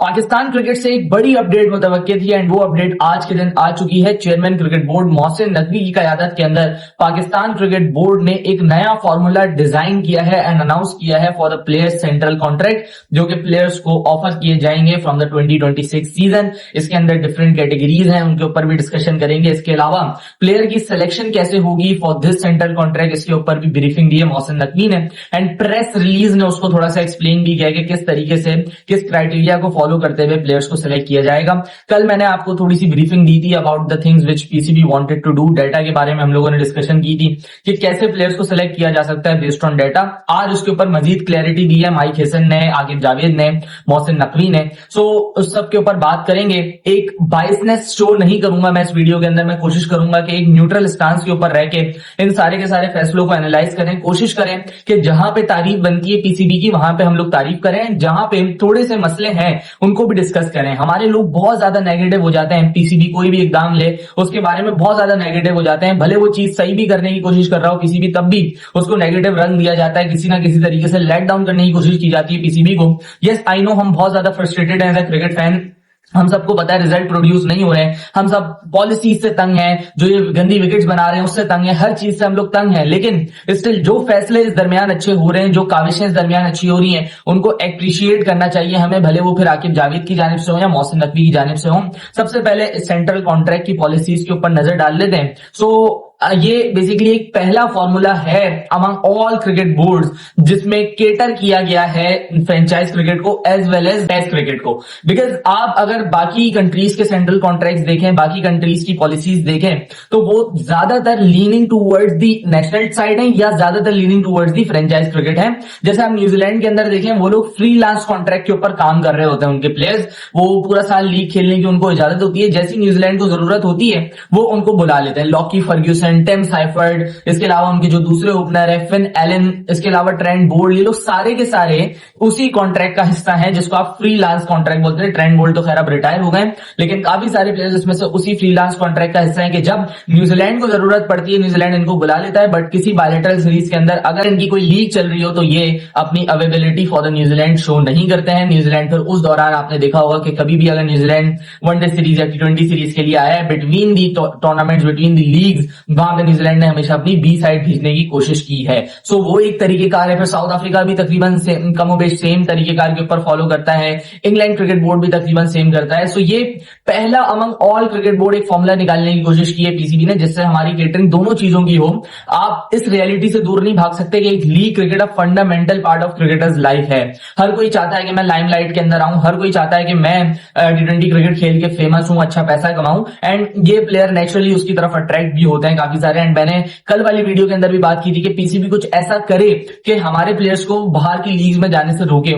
Pakistan cricket से एक बड़ी अपडेट मुतवक्की थी एंड वो अपडेट आज के दिन आ चुकी है। Chairman cricket board Mohsin Naqvi की क़यादत के अंदर पाकिस्तान क्रिकेट बोर्ड ने एक नया फॉर्मूला डिजाइन किया है एंड अनाउंस किया है for the players central contract, जो कि प्लेयर्स को ऑफर किए जाएंगे फ्रॉम द 2026 सीजन। इसके अंदर डिफरेंट कैटेगरीज हैं, उनके ऊपर भी डिस्कशन करेंगे। इसके अलावा प्लेयर की सिलेक्शन कैसे होगी फॉर दिस सेंट्रल कॉन्ट्रैक्ट, इसके ऊपर भी ब्रीफिंग दी है मोहसिन नकवी ने एंड प्रेस रिलीज ने उसको थोड़ा सा एक्सप्लेन भी किया कि किस तरीके से किस क्राइटेरिया को फॉलो करते हुए प्लेयर्स को सिलेक्ट किया जाएगा। कल मैंने आपको थोड़ी सी ब्रीफिंग दी थी about the things which PCB wanted to do. Data के बारे में हम लोगों ने डिस्कशन की थी कि कैसे प्लेयर्स को सिलेक्ट किया जा सकता है बेस्ड ऑन डाटा। आज उसके ऊपर मजीद क्लैरिटी दी है माइक हसन ने, आकिब जावेद ने, मोहसिन नकवी ने। सो उस सब के ऊपर बात करेंगे। एक बायसनेस शो नहीं करूंगा मैं इस वीडियो के अंदर। मैं कोशिश करूंगा कि एक न्यूट्रल स्टांस के ऊपर रह के इन सारे के सारे फैसलों को एनालाइज करें। कोशिश करें कि जहां पे तारीफ बनती है पीसीबी की वहां पे हम लोग तारीफ करें, जहां पे थोड़े से मसले हैं उनको भी डिस्कस करें। हमारे लोग बहुत ज्यादा नेगेटिव हो जाते हैं, पीसीबी कोई भी एग्जाम ले उसके बारे में बहुत ज्यादा नेगेटिव हो जाते हैं। भले वो चीज सही भी करने की कोशिश कर रहा हो पीसीबी, तब भी उसको नेगेटिव रंग दिया जाता है, किसी ना किसी तरीके से लेट डाउन करने की कोशिश की जाती है पीसीबी को। यस आई नो, हम बहुत ज्यादा फ्रस्ट्रेटेड हैं एज अ क्रिकेट फैन। हम सबको पता है रिजल्ट प्रोड्यूस नहीं हो रहे हैं, हम सब पॉलिसीज से तंग हैं, जो ये गंदी विकेट्स बना रहे हैं उससे तंग है, हर चीज से हम लोग तंग हैं। लेकिन स्टिल जो फैसले इस दरमियान अच्छे हो रहे हैं, जो काविशें इस दरमियान अच्छी हो रही हैं, उनको एप्रिशिएट करना चाहिए हमें, भले वो फिर आकिब जावेद की जानिब से हो या मोहसिन नकवी की जानिब से हो। सबसे पहले सेंट्रल कॉन्ट्रैक्ट की पॉलिसीज के ऊपर नजर डाल लेते हैं। सो ये बेसिकली एक पहला फॉर्मूला है अमंग ऑल क्रिकेट बोर्ड्स जिसमें केटर किया गया है फ्रेंचाइज क्रिकेट को as well as test cricket को। बिकॉज आप अगर बाकी कंट्रीज के सेंट्रल कॉन्ट्रैक्ट्स देखें, बाकी कंट्रीज की पॉलिसीज देखें, तो वो ज्यादातर leaning towards the national side है या ज्यादातर leaning towards the franchise cricket है। जैसे आप न्यूजीलैंड के अंदर देखें, वो लोग फ्रीलांस कॉन्ट्रैक्ट के ऊपर काम कर रहे होते हैं उनके प्लेयर्स। वो पूरा साल लीग खेलने की उनको इजाजत होती है, जैसी न्यूजीलैंड को जरूरत होती है वो उनको बुला लेते हैं। लॉकी फर्ग्यूसन, टिम साइफर्ड, इसके अलावा उनके जो दूसरे ओपनर है फिन एलन, इसके अलावा ट्रेंट बोल्ट, ये लोग सारे के सारे उसी कॉन्ट्रैक्ट का हिस्सा हैं जिसको आप फ्रीलांस कॉन्ट्रैक्ट बोलते हैं। ट्रेंट बोल्ट तो खैर अब रिटायर हो गए, लेकिन काफी सारे प्लेयर्स इसमें से उसी फ्रीलांस कॉन्ट्रैक्ट का हिस्सा है कि जब न्यूजीलैंड को जरूरत पड़ती है न्यूजीलैंड इनको बुला लेता है। बट किसी बायलैटरल सीरीज के अंदर अगर इनकी कोई लीग चल रही हो तो ये अपनी availability for the New Zealand show नहीं करते हैं। न्यूजीलैंड फिर उस दौरान आपने देखा होगा कि कभी भी अगर न्यूजीलैंड वनडे सीरीज या T20 सीरीज के लिए आया है between the tournaments, between the leagues, वहां पे न्यूजीलैंड ने हमेशा अपनी बी साइड भेजने की कोशिश की है। सो वो एक तरीकेकार है। फिर साउथ अफ्रीका भी तकरीबन कमोबेश सेम तरीकेकार के ऊपर फॉलो करता है। इंग्लैंड क्रिकेट बोर्ड भी तकरीबन सेम करता है। सो ये पहला अमंग ऑल क्रिकेट बोर्ड एक फॉर्मूला निकालने की कोशिश की है पीसीबी ने, जिससे हमारी केटरिंग दोनों चीजों की हो। आप इस रियलिटी से दूर नहीं भाग सकते कि एक league cricket a fundamental part of cricketers life है। हर कोई चाहता है कि मैं लाइमलाइट के अंदर आऊं, हर कोई चाहता है कि मैं T20 क्रिकेट खेल के फेमस हूं, अच्छा पैसा कमाऊं, एंड ये प्लेयर नेचुरली उसकी तरफ अट्रैक्ट भी होते हैं काफी सारे। एंड मैंने कल वाली वीडियो के अंदर भी बात की थी कि पीसीबी कुछ ऐसा करे कि हमारे प्लेयर्स को बाहर की लीग में जाने से रोके।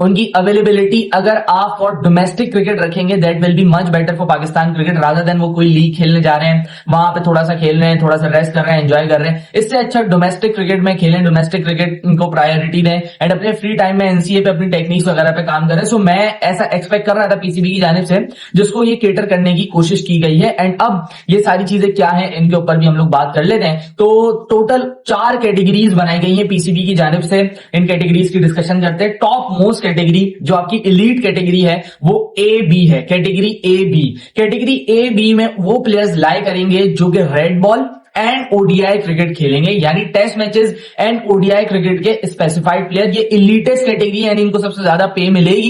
उनकी अवेलेबिलिटी अगर आप फॉर डोमेस्टिक क्रिकेट रखेंगे that will be much better for Pakistan cricket rather than वो कोई लीग खेलने जा रहे हैं, वहां पे थोड़ा सा खेल रहे हैं, थोड़ा सा रेस्ट कर रहे हैं, एंजॉय कर रहे हैं। इससे अच्छा डोमेस्टिक क्रिकेट में खेलें, डोमेस्टिक क्रिकेट इनको प्रायोरिटी दें एंड अपने फ्री टाइम में एनसीए पे अपनी टेक्निक्स वगैरह पे काम करें। सो मैं ऐसा एक्सपेक्ट कर रहा था पीसीबी की जानिब से, जिसको ये केटर करने की कोशिश की गई है। एंड अब ये सारी चीजें क्या है इनके ऊपर भी हम लोग बात कर लेते हैं। तो टोटल 4 कैटेगरीज बनाई गई है पीसीबी की जानिब से। इन कैटेगरीज की डिस्कशन करते हैं। टॉप मोस्ट कैटेगरी जो आपकी एलीट कैटेगरी है वो ए बी है, category A B. Category A B में वो प्लेयर्स लाई करेंगे जो कि red ball and ODI cricket खेलेंगे, यानी test matches and ODI cricket के स्पेसिफाइड प्लेयर। ये इलीटेस्ट कैटेगरी यानी इनको सबसे ज्यादा पे मिलेगी।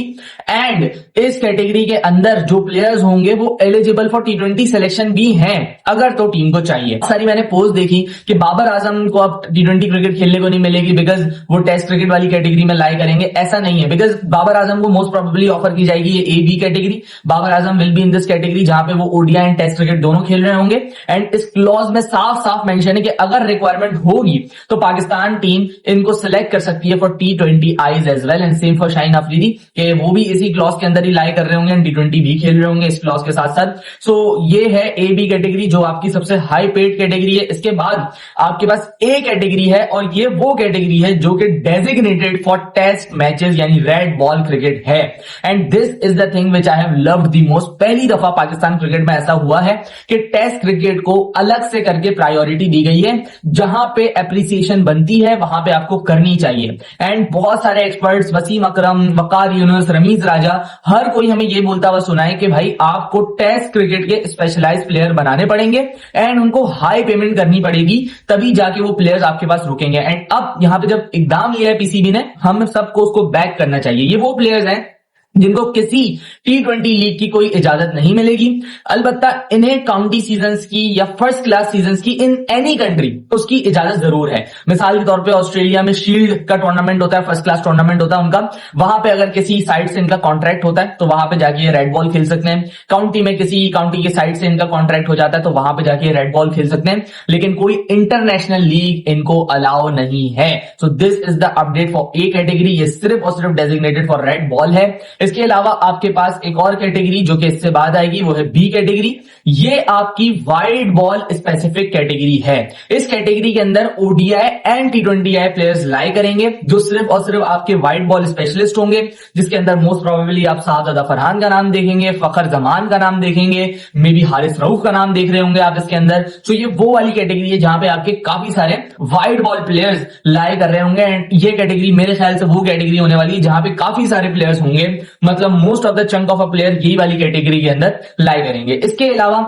एंड इस कैटेगरी के अंदर जो प्लेयर्स होंगे वो एलिजिबल फॉर T20 सिलेक्शन भी हैं अगर तो टीम को चाहिए। सारी मैंने पोस्ट देखी कि बाबर आजम को अब T20 क्रिकेट खेलने को नहीं मिलेगी बिकॉज वो टेस्ट क्रिकेट वाली कैटेगरी में लाई करेंगे। ऐसा नहीं है, बिकॉज बाबर आजम को मोस्ट प्रोबेबली ऑफर की जाएगी ये A B category. Babar Azam will be in this category जहां पे वो ओडीआई एंड टेस्ट क्रिकेट दोनों खेल रहे होंगे। एंड इस क्लॉज में साफ मेंशन है कि अगर रिक्वायरमेंट होगी तो पाकिस्तान टीम इनको सिलेक्ट कर सकती है फॉर T20 आईज as well. And same for Shaheen Afridi कि वो भी इसी क्लॉज के अंदर ही लाई कर रहे होंगे एंड T20 भी खेल रहे होंगे इस क्लॉज के साथ साथ। सो ये है ए बी कैटेगरी जो आपकी सबसे हाई पेड कैटेगरी है। इसके बाद आपके पास ए कैटेगरी है और ये वो कैटेगरी है जो कि डेजिग्नेटेड फॉर टेस्ट मैचेस यानी रेड बॉल क्रिकेट है। And this is the thing which I have loved the most. पहली दफा पाकिस्तान क्रिकेट में ऐसा हुआ है कि टेस्ट क्रिकेट को अलग से करके प्रायोरिटी दी गई है, जहां पे एप्रिसिएशन बनती है वहां पे आपको करनी चाहिए। एंड बहुत सारे एक्सपर्ट्स, वसीम अकरम, वकार यूनुस, रमीज राजा, हर कोई हमें ये बोलता हुआ सुना है कि भाई आपको टेस्ट क्रिकेट के स्पेशलाइज्ड प्लेयर बनाने पड़ेंगे एंड उनको हाई पेमेंट करनी पड़ेगी, तभी जाके वो प्लेयर्स आपके पास रुकेंगे। एंड अब यहां पे जब इकदाम लिया है पीसीबी ने, हम सबको उसको बैक करना चाहिए। ये वो प्लेयर्स हैं जिनको किसी T20 लीग की कोई इजाजत नहीं मिलेगी। अलबत्ता इन्हें काउंटी सीजन्स की या फर्स्ट क्लास सीजन्स की इन एनी कंट्री उसकी इजाजत जरूर है। मिसाल के तौर पे ऑस्ट्रेलिया में शील्ड का टूर्नामेंट होता है, फर्स्ट क्लास टूर्नामेंट होता है उनका, वहां पे अगर किसी साइड से इनका कॉन्ट्रैक्ट होता है तो वहां पे जाके रेड बॉल खेल सकते हैं। काउंटी में किसी काउंटी के साइड से इनका कॉन्ट्रैक्ट हो जाता है तो वहां पे जाके रेड बॉल खेल सकते हैं, लेकिन कोई इंटरनेशनल लीग इनको अलाउ नहीं है। So this is the update for A category. ये सिर्फ और सिर्फ डेजिग्नेटेड फॉर रेड बॉल है। इसके अलावा आपके पास एक और कैटेगरी जो कि इससे बाद आएगी, वो है बी कैटेगरी। ये आपकी वाइड बॉल स्पेसिफिक कैटेगरी है। इस कैटेगरी के अंदर ओडीआई एंड T20I प्लेयर्स लाई करेंगे, जो सिर्फ और सिर्फ आपके वाइड बॉल स्पेशलिस्ट होंगे, जिसके अंदर मोस्ट प्रोबेबली आप सादत फरहान का नाम देखेंगे, फखर जमान का नाम देखेंगे, मे बी हारिस रऊफ का नाम देख रहे होंगे आप इसके अंदर। तो ये वो वाली कैटेगरी है जहां पे आपके काफी सारे वाइड बॉल प्लेयर्स लाई कर रहे होंगे। एंड ये कैटेगरी मेरे ख्याल से वो कैटेगरी होने वाली है जहां पे काफी सारे प्लेयर्स होंगे, मतलब most of the chunk of a player यही वाली कैटेगरी के अंदर लाई करेंगे। इसके अलावा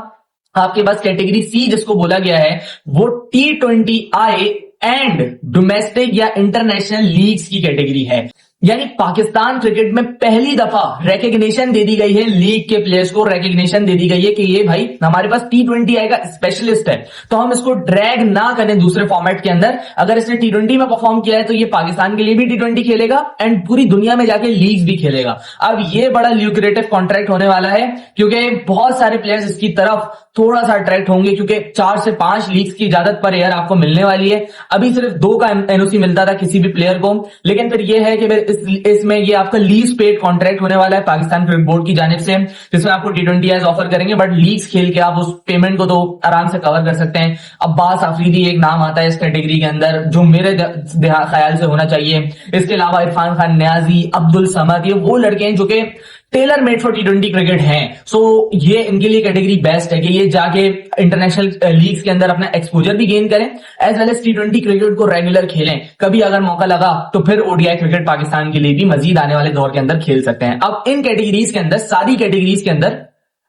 आपके पास कैटेगरी सी जिसको बोला गया है, वो T20I एंड डोमेस्टिक या इंटरनेशनल लीग्स की कैटेगरी है। यानी पाकिस्तान क्रिकेट में पहली दफा रिकग्निशन दे दी गई है, लीग के प्लेयर्स को रिकग्निशन दे दी गई है कि ये भाई हमारे पास T20I का स्पेशलिस्ट है, तो हम इसको ड्रैग ना करें दूसरे फॉर्मेट के अंदर। अगर इसने T20 में परफॉर्म किया है तो ये पाकिस्तान के लिए भी T20 खेलेगा एंड पूरी दुनिया में जाके लीग्स भी खेलेगा। अब ये बड़ा ल्यूक्रेटिव कॉन्ट्रैक्ट होने वाला है, क्योंकि बहुत सारे प्लेयर्स इसकी तरफ थोड़ा सा अट्रैक्ट होंगे, क्योंकि 4 से 5 लीग्स की इजाजत पर ईयर आपको मिलने वाली है। अभी सिर्फ 2 का एनओसी मिलता था किसी भी प्लेयर को, लेकिन फिर यह है कि फिर इसमें ये आपका लीज पेड कॉन्ट्रैक्ट होने वाला है पाकिस्तान क्रिकेट बोर्ड की जानिब से, जिसमें आपको T20I ऑफर करेंगे, बट लीग्स खेल के आप उस पेमेंट को तो आराम से कवर कर सकते हैं। अब्बास आफरीदी एक नाम आता है इस कैटेगरी के अंदर, जो मेरे ख्याल से होना चाहिए। इसके अलावा इरफान खान न्याजी, अब्दुल समद, ये वो लड़के हैं जो कि tailor made for T20 cricket हैं। सो ये इनके लिए कैटेगरी बेस्ट है कि ये जाके इंटरनेशनल लीग्स के अंदर अपना एक्सपोजर भी गेन करें, as well as T20 cricket को रेगुलर खेलें। कभी अगर मौका लगा तो फिर ओडीआई क्रिकेट पाकिस्तान के लिए भी मजीद आने वाले दौर के अंदर खेल सकते हैं। अब इन कैटेगरीज के अंदर, सारी कैटेगरीज के अंदर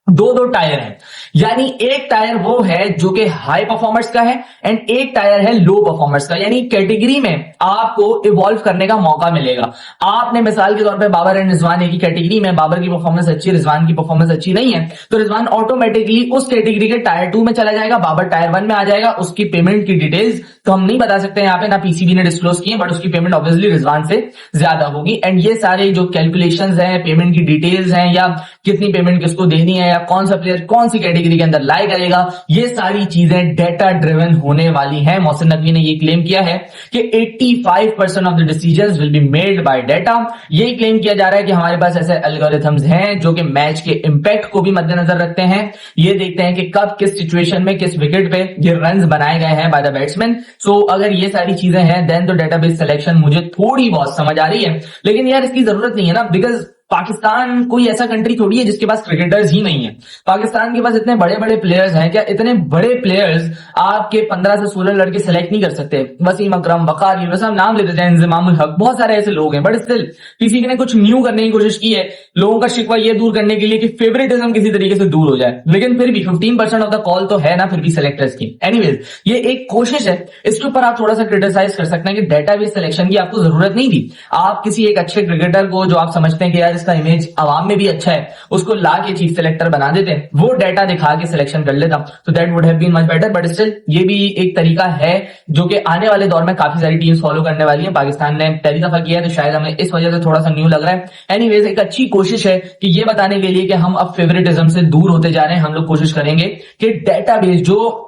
2-2 टायर है, यानी एक टायर वो है जो कि हाई परफॉर्मर्स का है एंड एक टायर है लो परफॉर्मर्स का। यानी कैटेगरी में आपको इवॉल्व करने का मौका मिलेगा। आपने मिसाल के तौर पे बाबर एंड रिजवान एक ही कैटेगरी में, बाबर की परफॉर्मेंस अच्छी, रिजवान की परफॉर्मेंस अच्छी नहीं है, तो रिजवान ऑटोमेटिकली उस कैटेगरी के टायर 2 में चला जाएगा, बाबर टायर 1 में आ जाएगा। उसकी पेमेंट की डिटेल्स तो हम नहीं बता सकते यहाँ पे, ना पीसीबी ने डिस्क्लोज की है, बट उसकी पेमेंट ऑब्वियसली रिजवान से ज्यादा होगी। एंड ये सारे जो कैलकुलेशंस हैं, पेमेंट की डिटेल्स हैं, या कितनी पेमेंट किसको देनी है, या कौन सा प्लेयर कौन सी कैटेगरी के अंदर लाई करेगा, ये सारी चीजें डेटा ड्रिवन होने वाली है। मोहसिन नकवी ने ये क्लेम किया है कि 85% of the decisions will be made by data. यही क्लेम किया जा रहा है कि हमारे पास ऐसे एल्गोरिथम्स हैं जो कि मैच के इंपैक्ट को भी मद्देनजर रखते हैं। ये देखते हैं कि कब किस सिचुएशन में किस विकेट पे ये रन्स बनाए गए हैं बाय द बैट्समैन। सो अगर ये सारी चीजें हैं देन तो डेटाबेस सिलेक्शन मुझे थोड़ी बहुत समझ आ रही है, लेकिन यार इसकी जरूरत नहीं है ना, बिकॉज पाकिस्तान कोई ऐसा कंट्री थोड़ी है जिसके पास क्रिकेटर्स ही नहीं है। पाकिस्तान के पास इतने बड़े बड़े प्लेयर्स हैं, क्या इतने बड़े प्लेयर्स आपके 15 से 16 लड़के सेलेक्ट नहीं कर सकते? वसीम अकरम, वकार यूनुस, हम नाम लेते हैं, इंजमामुल हक, बहुत सारे ऐसे लोग हैं, बट स्टिल किसी ने कुछ न्यू करने की कोशिश की है, लोगों का शिकवा ये दूर करने के लिए कि फेवरेटिज्म किसी तरीके से दूर हो जाए, लेकिन फिर भी 15% ऑफ द कॉल तो है ना फिर भी सेलेक्टर्स की। एनीवेज ये एक कोशिश है, इसके ऊपर आप थोड़ा सा क्रिटिसाइज कर सकते हैं कि डेटाबेस सिलेक्शन की आपको जरूरत नहीं थी। आप किसी एक अच्छे क्रिकेटर को जो आप समझते हैं कि यार इसका इमेज अवाम में भी अच्छा है, उसको ला के चीफ सेलेक्टर बना देते, वो डाटा दिखा के सिलेक्शन कर लेता, तो that would have been much better. But still ये भी एक तरीका है जो कि आने वाले दौर में काफी सारी टीम्स फॉलो करने वाली हैं। पाकिस्तान ने पहली दफा किया है तो शायद हमें इस वजह से थोड़ा सा न्यू लग रहा है। एनीवेज एक अच्छी कोशिश है कि ये बताने के लिए कि हम अब फेवरेटिज्म से दूर होते जा रहे हैं। हम लोग कोशिश करेंगे कि डेटाबेस जो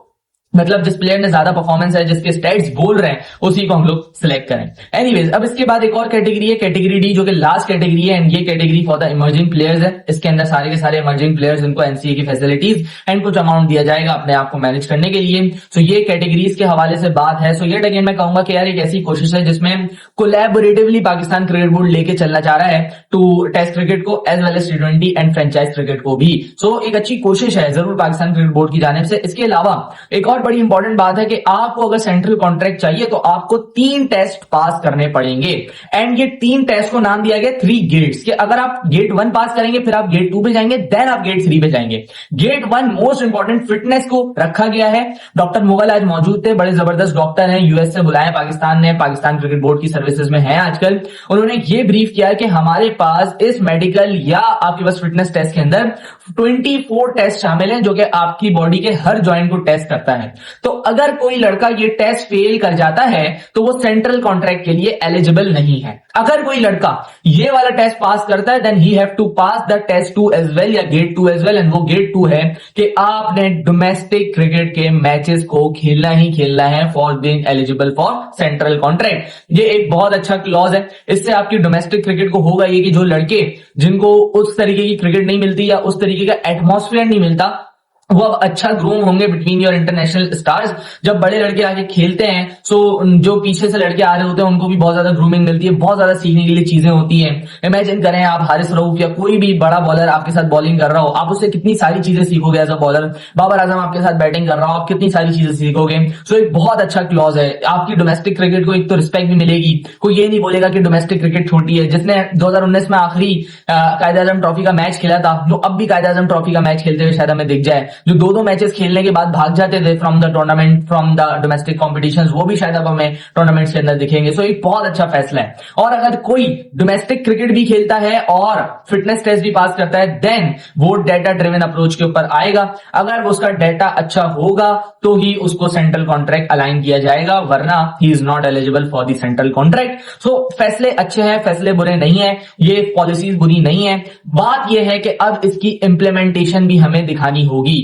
मतलब जिस प्लेयर ने ज्यादा परफॉर्मेंस है, जिसके स्टैट्स बोल रहे हैं, उसी को हम लोग सिलेक्ट करें। एनीवेज अब इसके बाद एक और कैटेगरी है, कैटेगरी डी, जो कि लास्ट कैटेगरी है एंड ये category for the emerging players है। इसके अंदर सारे के सारे इमर्जिंग प्लेयर्स, इनको एनसीए की फैसिलिटीज एंड कुछ अमाउंट दिया जाएगा अपने आप को मैनेज करने के लिए। सो ये कैटेगरीज के हवाले से बात है। सो ये अगेन मैं कहूंगा कि यार एक ऐसी कोशिश है जिसमें कोलैबोरेटिवली पाकिस्तान क्रिकेट बोर्ड लेके चलना चाह रहा है टू टेस्ट क्रिकेट को as well as T20 and franchise cricket को भी। सो एक अच्छी कोशिश है जरूर पाकिस्तान क्रिकेट बोर्ड की जानिब से। इसके अलावा एक और बड़ी इंपॉर्टेंट बात है कि आपको अगर सेंट्रल कॉन्ट्रैक्ट चाहिए तो आपको 3 टेस्ट पास करने पड़ेंगे। एंड ये 3 टेस्ट को नाम दिया गया 3 गेट्स, कि अगर आप गेट 1 पास करेंगे फिर आप गेट 2 पे जाएंगे, देन आप गेट 3 पे जाएंगे। गेट 1 मोस्ट इंपॉर्टेंट फिटनेस को रखा गया है। डॉक्टर मुगल आज मौजूद थे, बड़े जबरदस्त डॉक्टर हैं, यूएस से बुलाए पाकिस्तान ने, पाकिस्तान क्रिकेट बोर्ड की सर्विसेज में है आजकल। उन्होंने ये ब्रीफ किया कि हमारे पास इस मेडिकल या आपके पास फिटनेस टेस्ट के अंदर 24 टेस्ट शामिल हैं, जो कि आपकी बॉडी के हर जॉइंट को टेस्ट करता है। तो अगर कोई लड़का ये टेस्ट फेल कर जाता है तो वो सेंट्रल कॉन्ट्रैक्ट के लिए एलिजिबल नहीं है। अगर कोई लड़का ये वाला टेस्ट पास करता है then he have to pass the test 2 as well, या गेट 2 एज वेल। एंड वो गेट 2 है कि आपने डोमेस्टिक क्रिकेट के मैचेस को खेलना ही खेलना है for being eligible for central contract. ये एक बहुत अच्छा क्लॉज है। इससे आपकी डोमेस्टिक क्रिकेट को होगा ये कि जो लड़के जिनको उस तरीके की क्रिकेट नहीं मिलती या उस तरीके का एटमॉस्फेयर नहीं मिलता, वो अब अच्छा ग्रूम होंगे बिटवीन योर इंटरनेशनल स्टार्स। जब बड़े लड़के आगे खेलते हैं सो जो पीछे से लड़के आ रहे होते हैं उनको भी बहुत ज्यादा ग्रूमिंग मिलती है, बहुत ज्यादा सीखने के लिए चीजें होती हैं। इमेजिन करें आप हारिस रऊफ या कोई भी बड़ा बॉलर आपके साथ बॉलिंग कर रहा हो, आप उससे कितनी सारी चीजें सीखोगे as a bowler. Babar Azam आपके साथ बैटिंग कर रहा हो, आप कितनी सारी चीजें सीखोगे। सो एक बहुत अच्छा क्लॉज है। आपकी डोमेस्टिक क्रिकेट को एक तो रिस्पेक्ट भी मिलेगी, कोई ये नहीं बोलेगा कि डोमेस्टिक क्रिकेट छोटी है। जिसने 2019 में आखिरी कायदे आजम ट्रॉफी का मैच खेला था, जो अब भी कायदे आजम ट्रॉफी का मैच खेलते हुए शायद हमें दिख जाए, जो 2 मैचेस खेलने के बाद भाग जाते थे from the tournament, from the domestic competitions, वो भी शायद अब हमें टूर्नामेंट्स के अंदर दिखेंगे। सो एक बहुत अच्छा फैसला है। और अगर कोई डोमेस्टिक क्रिकेट भी खेलता है और फिटनेस टेस्ट भी पास करता है देन वो डेटा ड्रिवन अप्रोच के ऊपर आएगा। अगर उसका डेटा अच्छा होगा तो ही उसको सेंट्रल कॉन्ट्रैक्ट अलाइन किया जाएगा, वरना he is not eligible for the central contract. So फैसले अच्छे हैं, फैसले बुरे नहीं है, ये पॉलिसीज बुरी नहीं है। बात यह है कि अब इसकी इंप्लीमेंटेशन भी हमें दिखानी होगी।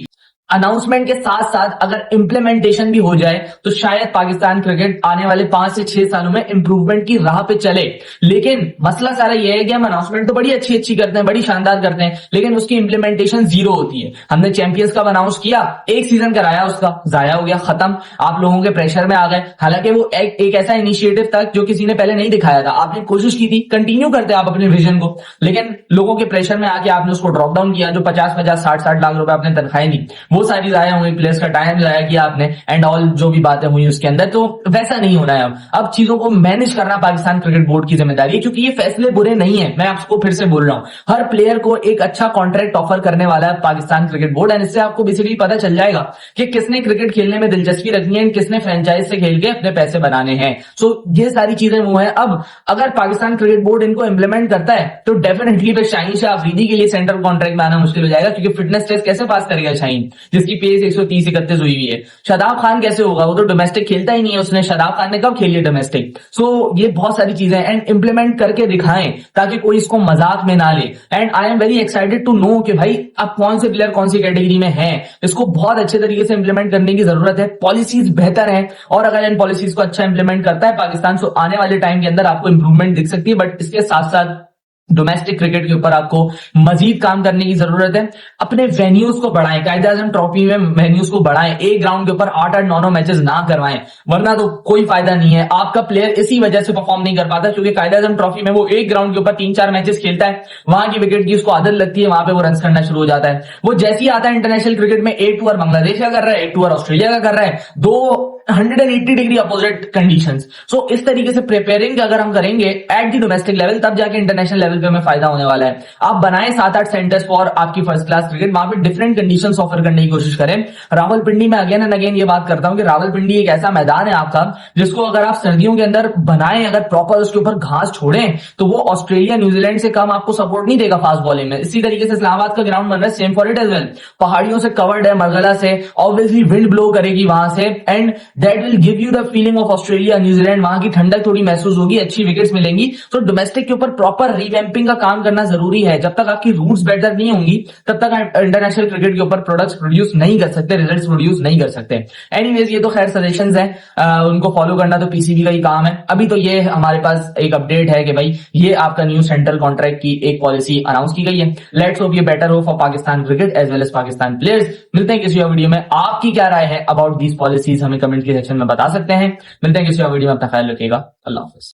अनाउंसमेंट के साथ साथ अगर इंप्लीमेंटेशन भी हो जाए तो शायद पाकिस्तान क्रिकेट आने वाले 5 से 6 सालों में इंप्रूवमेंट की राह पे चले। लेकिन मसला सारा यह है कि हम अनाउंसमेंट तो बड़ी अच्छी करते हैं, बड़ी शानदार करते हैं, लेकिन उसकी इंप्लीमेंटेशन जीरो होती है। हमने चैंपियंस कप अनाउंस किया, 1 सीजन कराया, उसका जाया हो गया, खत्म, आप लोगों के प्रेशर में आ गए। हालांकि वो एक ऐसा इनिशिएटिव था जो किसी ने पहले नहीं दिखाया था, आपने कोशिश की थी, कंटिन्यू करते आप अपने विजन को, लेकिन लोगों के प्रेशर में आके आपने उसको ड्रॉप डाउन किया। जो 50-50, 60-60 लाख रुपए आपने तनख्वाहें दी, वो सारी जाया हुई, प्लेयर्स का टाइम जाया किया आपने, एंड ऑल जो भी बातें हुई उसके अंदर। तो वैसा नहीं होना है। अब चीजों को मैनेज करना पाकिस्तान क्रिकेट बोर्ड की जिम्मेदारी है, क्योंकि ये फैसले बुरे नहीं है। मैं आपको फिर से बोल रहा हूं, हर प्लेयर को एक अच्छा कॉन्ट्रैक्ट ऑफर करने वाला है पाकिस्तान क्रिकेट बोर्ड। एंड इससे आपको बेसिकली पता चल जाएगा कि किसने क्रिकेट खेलने में दिलचस्पी रखनी है, किसने फ्रेंचाइज से खेल के अपने पैसे बनाने हैं। सो ये सारी चीजें वो है। अब अगर पाकिस्तान क्रिकेट बोर्ड इनको इंप्लीमेंट करता है तो डेफिनेटली फिर शाहीन शाह अफरीदी के लिए सेंट्रल कॉन्ट्रैक्ट में आना मुश्किल हो जाएगा, क्योंकि फिटनेस टेस्ट कैसे पास करेगा शाहीन, जिसकी पेस 130-31 हुई हुई है। शादाब खान कैसे होगा, वो तो डोमेस्टिक खेलता ही नहीं है, उसने शादाब खान ने कब खेली है डोमेस्टिक। सो ये बहुत सारी चीजें एंड इंप्लीमेंट करके दिखाएं ताकि कोई इसको मजाक में ना ले। And I am very excited to know कि भाई अब कौन से प्लेयर कौन सी कैटेगरी में है, इसको बहुत अच्छे तरीके से इंप्लीमेंट करने की जरूरत है। पॉलिसीज बेहतर है और अगर इन पॉलिसीज को अच्छा इंप्लीमेंट करता है पाकिस्तान, तो आने वाले टाइम के अंदर आपको इंप्रूवमेंट दिख सकती है। बट इसके साथ साथ डोमेस्टिक क्रिकेट के ऊपर आपको मजीद काम करने की जरूरत है। अपने वेन्यूज को बढ़ाएं, कायदे आजम ट्रॉफी में वेन्यूज को बढ़ाएं, एक ग्राउंड के ऊपर 8-8, 9-9 मैचेस ना करवाएं, वरना तो कोई फायदा नहीं है। आपका प्लेयर इसी वजह से परफॉर्म नहीं कर पाता क्योंकि कायदे आजम ट्रॉफी में वो एक ग्राउंड के ऊपर 3-4 मैचेस खेलता है, वहां की विकेट की उसको आदत लगती है, वहां पे वो रन करना शुरू हो जाता है। वो जैसे ही आता है इंटरनेशनल क्रिकेट में, 8 टूर बांग्लादेश का कर रहा है, 8 टूर ऑस्ट्रेलिया का कर रहा है, 180 डिग्री अपोजिट कंडीशंस। सो इस तरीके से प्रिपेयरिंग अगर हम करेंगे एट दी डोमेस्टिक लेवल, तब जाके इंटरनेशनल लेवल पे हमें फायदा होने वाला है। आप बनाएं 7-8 सेंटर्स फॉर आपकी फर्स्ट क्लास क्रिकेट, वहां पे डिफरेंट कंडीशंस ऑफर करने की कोशिश करें। रावलपिंडी में अगेन एंड अगेन ये बात करता हूं कि रावलपिंडी एक ऐसा मैदान है आपका जिसको अगर आप सर्दियों के अंदर बनाएं, अगर प्रॉपर उसके ऊपर घास छोड़ें, तो वो ऑस्ट्रेलिया न्यूजीलैंड से कम आपको सपोर्ट नहीं देगा फास्ट बॉलिंग में। इसी तरीके से इस्लामाबाद का ग्राउंड बन रहा है, same for it as well, पहाड़ियों से कवर्ड है, मरगला से, ऑब्वियसली विंड ब्लो करेगी वहां से, and that will give you the feeling of Australia New Zealand. वहां की ठंडक थोड़ी महसूस होगी, अच्छी विकेट्स मिलेंगी। तो डोमेस्टिक के ऊपर प्रॉपर रिवैम्पिंग का काम करना जरूरी है। जब तक आपकी रूट्स बेटर नहीं होंगी तब तक आप इंटरनेशनल क्रिकेट के ऊपर प्रोडक्ट्स प्रोड्यूस नहीं कर सकते, रिजल्ट्स प्रोड्यूस नहीं कर सकते। एनीवेज ये तो खैर सजेशंस हैं, उनको फॉलो करना तो पीसीबी का ही काम है। अभी तो ये हमारे पास एक अपडेट है कि भाई ये आपका न्यू सेंट्रल कॉन्ट्रैक्ट की एक पॉलिसी अनाउंस की गई है। लेट्स होप ये बेटर हो for Pakistan cricket as well as Pakistan players. मिलते हैं किसी और वीडियो में। आपकी क्या राय है अबाउट दीज पॉलिसीज, हमें कमेंट के सेक्शन में बता सकते हैं। मिलते हैं किसी और वीडियो में, अपना ख्याल रखिएगा। अल्लाह हाफिज।